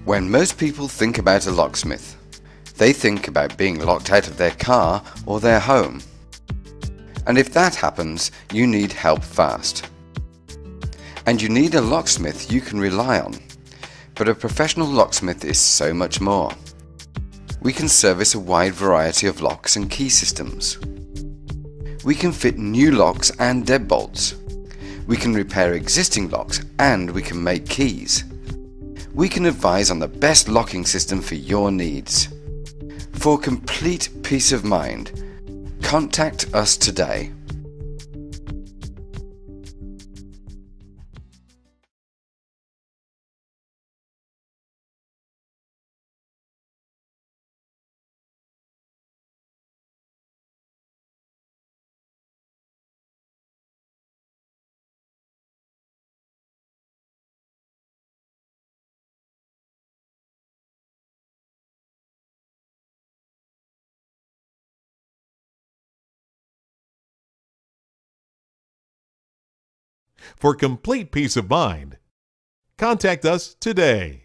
When most people think about a locksmith, they think about being locked out of their car or their home. And if that happens, you need help fast. And you need a locksmith you can rely on. But a professional locksmith is so much more. We can service a wide variety of locks and key systems. We can fit new locks and deadbolts. We can repair existing locks and we can make keys. We can advise on the best locking system for your needs. For complete peace of mind, contact us today. For complete peace of mind, contact us today.